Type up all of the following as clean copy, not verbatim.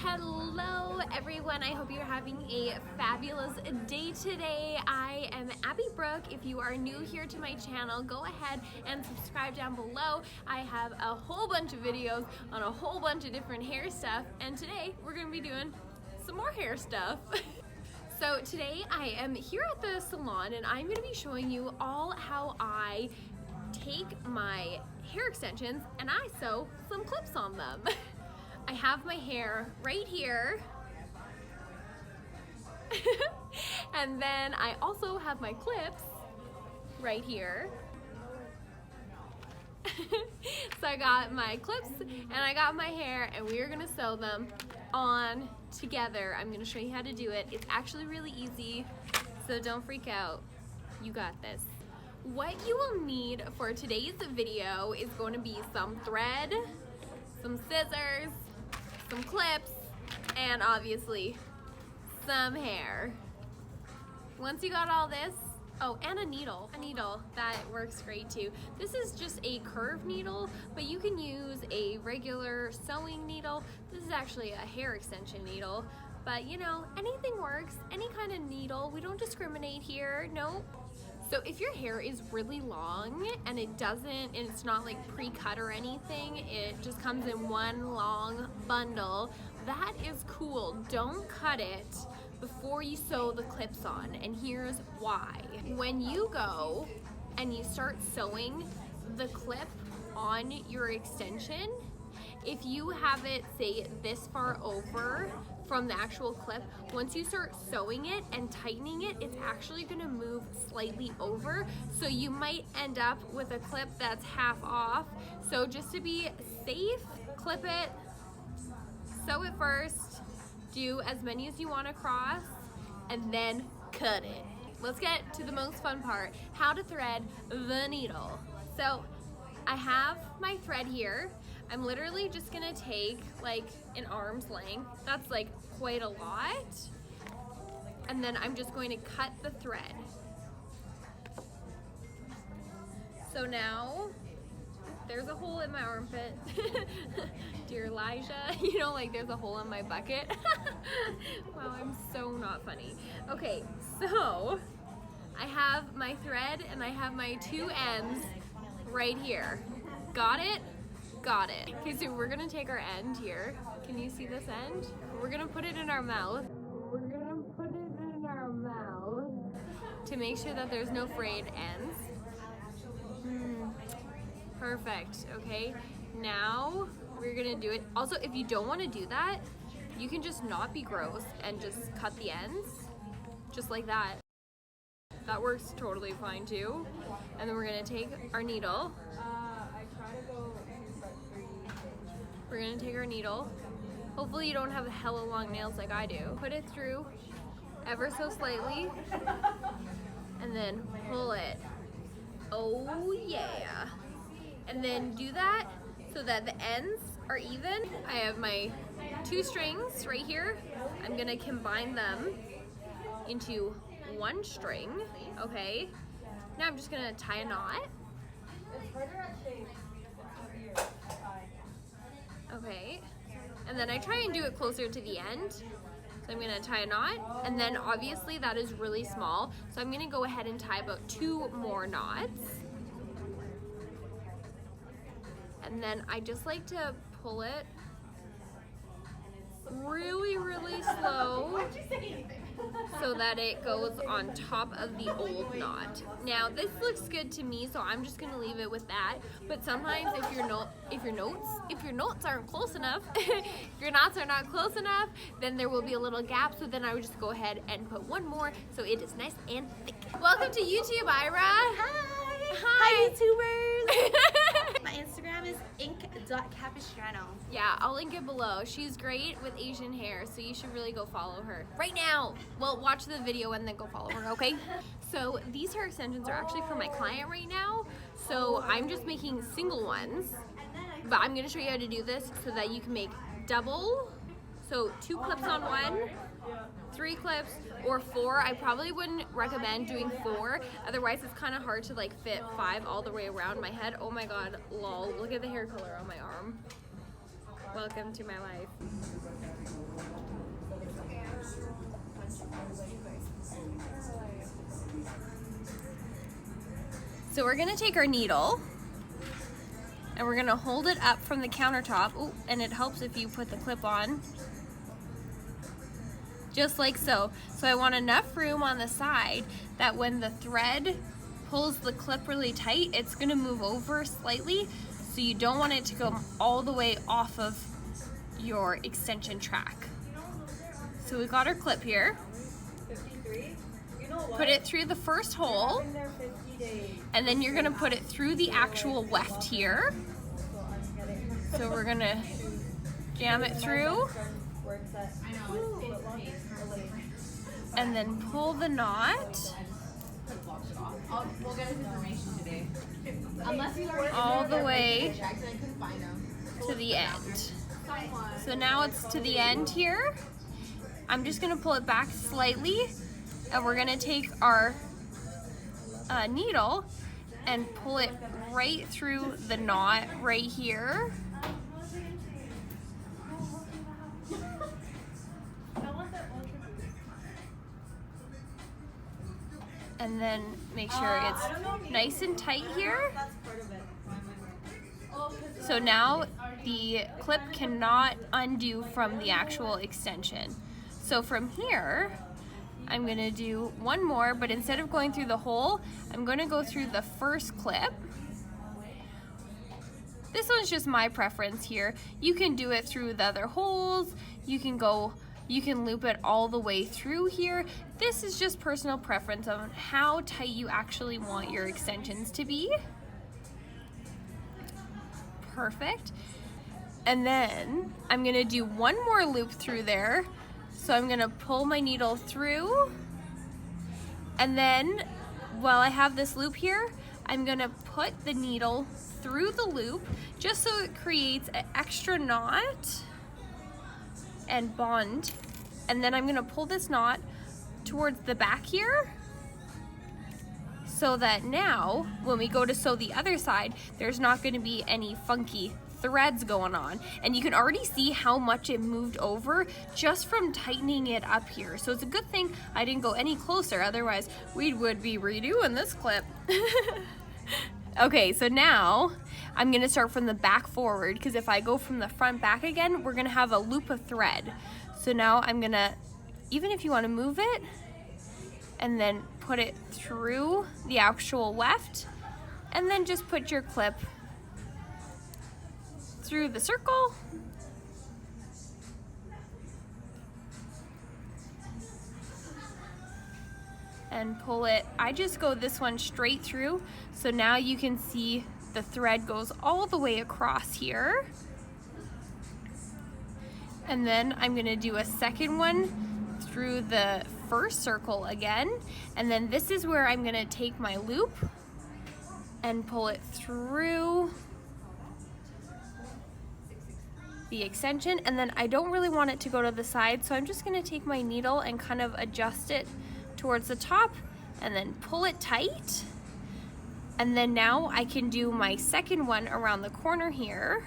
Hello everyone, I hope you're having a fabulous day today. I am Abby Brooke. If you are new here to my channel, go ahead and subscribe down below. I have a whole bunch of videos on a whole bunch of different hair stuff, and today we're going to be doing some more hair stuff. So today I am here at the salon and I'm going to be showing you all how I take my hair extensions and I sew some clips on them. I have my hair right here and then I also have my clips right here. So I got my clips and I got my hair and we are gonna sew them on together. I'm gonna show you how to do it. It's actually really easy, so don't freak out. You got this. What you will need for today's video is going to be some thread, some scissors, some clips, and obviously some hair. Once you got all this, oh, and a needle. A needle, that works great too. This is just a curved needle, but you can use a regular sewing needle. This is actually a hair extension needle, but you know, anything works, any kind of needle. We don't discriminate here, nope. So if your hair is really long and it's not like pre-cut or anything, it just comes in one long bundle, that is cool. Don't cut it before you sew the clips on, and here's why. When you go and you start sewing the clip on your extension, if you have it, say, this far over from the actual clip, once you start sewing it and tightening it, it's actually gonna move slightly over. So you might end up with a clip that's half off. So just to be safe, clip it, sew it first, do as many as you want across, and then cut it. Let's get to the most fun part, how to thread the needle. So I have my thread here. I'm literally just gonna take like an arm's length. That's like quite a lot. And then I'm just going to cut the thread. So now, there's a hole in my armpit. Dear Elijah, you know, like there's a hole in my bucket. Wow, I'm so not funny. Okay, so I have my thread and I have my two ends right here. Got it? Got it. Okay, so we're gonna take our end here. Can you see this end? We're gonna put it in our mouth. We're gonna put it in our mouth to make sure that there's no frayed ends. Perfect, okay. Now we're gonna do it. Also, if you don't wanna do that, you can just not be gross and just cut the ends, just like that. That works totally fine too. And then we're gonna take our needle. We're gonna take our needle. Hopefully you don't have hella long nails like I do. Put it through ever so slightly and then pull it. Oh yeah. And then do that so that the ends are even. I have my two strings right here. I'm gonna combine them into one string, okay? Now I'm just gonna tie a knot. Okay, and then I try and do it closer to the end. So I'm gonna tie a knot, and then obviously that is really small. So I'm gonna go ahead and tie about 2 more knots. And then I just like to pull it really, really slow so that it goes on top of the old knot. Now this looks good to me, so I'm just gonna leave it with that. But sometimes if your knots aren't close enough, if your knots are not close enough, then there will be a little gap. So then I would just go ahead and put one more so it is nice and thick. Welcome to YouTube, Ira. Hi. Hi. YouTubers. My Instagram is ink.capistrano. Yeah, I'll link it below. She's great with Asian hair, so you should really go follow her right now. Well, watch the video and then go follow her, okay? So these hair extensions are actually for my client right now, so I'm just making single ones, but I'm gonna show you how to do this so that you can make double. So 2 clips on one, 3 clips, or 4. I probably wouldn't recommend doing 4, otherwise it's kind of hard to like fit 5 all the way around my head. Oh my god, lol, look at the hair color on my arm. Welcome to my life. So we're gonna take our needle and we're gonna hold it up from the countertop. Oh, and it helps if you put the clip on. Just like so. So I want enough room on the side that when the thread pulls the clip really tight, it's gonna move over slightly, so you don't want it to go all the way off of your extension track. So we got our clip here. Put it through the first hole, and then you're gonna put it through the actual weft here. So we're gonna jam it through, and then pull the knot all the way to the end. So now it's to the end here. I'm just gonna pull it back slightly, and we're gonna take our needle and pull it right through the knot right here. And then make sure it's nice and tight here. So now the clip cannot undo from the actual extension. So from here, I'm gonna do one more, but instead of going through the hole, I'm gonna go through the first clip. This one's just my preference here. You can do it through the other holes. You can loop it all the way through here. This is just personal preference on how tight you actually want your extensions to be. Perfect. And then I'm gonna do one more loop through there. So I'm gonna pull my needle through, and then while I have this loop here, I'm gonna put the needle through the loop just so it creates an extra knot and bond. And then I'm gonna pull this knot towards the back here, so that now when we go to sew the other side, there's not gonna be any funky threads going on. And you can already see how much it moved over just from tightening it up here. So it's a good thing I didn't go any closer, otherwise we would be redoing this clip. Okay, so now I'm gonna start from the back forward, because if I go from the front back again, we're gonna have a loop of thread. So now I'm gonna, even if you wanna move it, and then put it through the actual weft, and then just put your clip through the circle. And pull it. I just go this one straight through, so now you can see the thread goes all the way across here. And then I'm gonna do a second one through the first circle again, and then this is where I'm gonna take my loop and pull it through the extension. And then I don't really want it to go to the side, so I'm just gonna take my needle and kind of adjust it towards the top and then pull it tight. And then now I can do my second one around the corner here.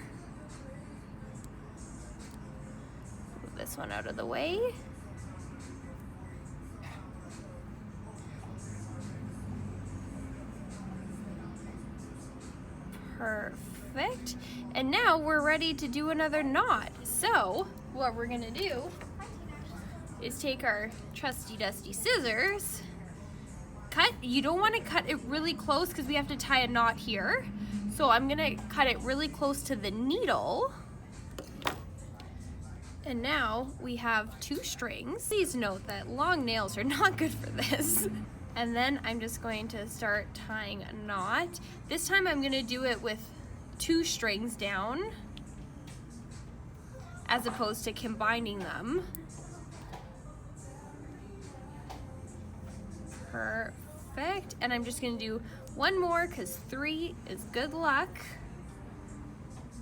Move this one out of the way. Perfect. And now we're ready to do another knot. So what we're gonna do is take our trusty dusty scissors, cut. You don't want to cut it really close because we have to tie a knot here. So I'm gonna cut it really close to the needle. And now we have 2 strings. Please note that long nails are not good for this. And then I'm just going to start tying a knot. This time I'm gonna do it with 2 strings down as opposed to combining them. Perfect. And I'm just gonna do one more because 3 is good luck.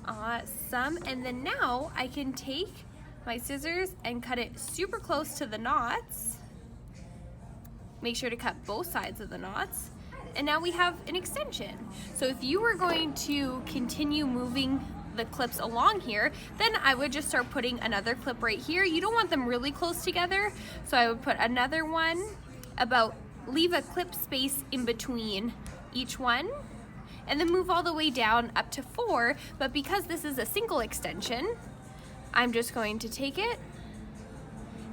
Awesome. And then now I can take my scissors and cut it super close to the knots. Make sure to cut both sides of the knots. And now we have an extension. So if you were going to continue moving the clips along here, then I would just start putting another clip right here. You don't want them really close together, so I would put another one leave a clip space in between each one, and then move all the way down up to 4. But because this is a single extension, I'm just going to take it,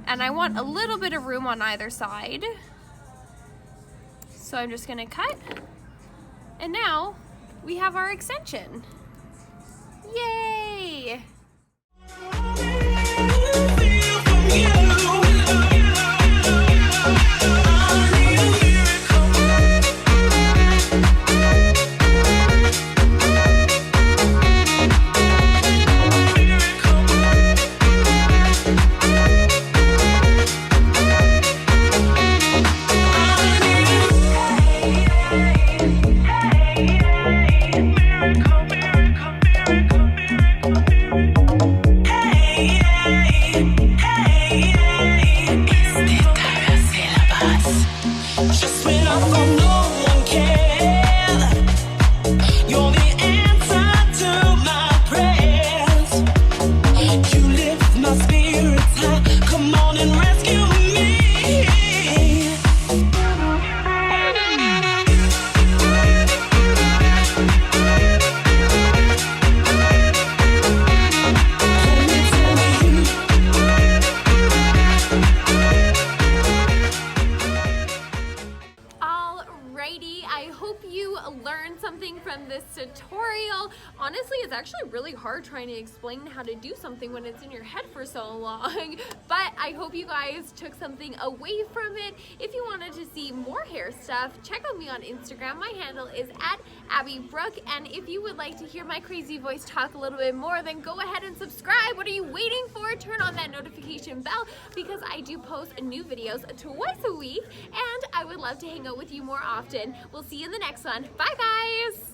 and I want a little bit of room on either side. So I'm just gonna cut, and now we have our extension. Yay! I hope you learned something from this tutorial. Honestly, it's actually really hard trying to explain how to do something when it's in your head for so long, but I hope you guys took something away from it. If you wanted to see more hair stuff, check out me on Instagram. My handle is @abbeybrookee, and if you would like to hear my crazy voice talk a little bit more, then go ahead and subscribe. What are you waiting for? Turn on that notification bell, because I do post new videos twice a week, and I would love to hang out with you more often. We'll see you in the next one. Bye, guys!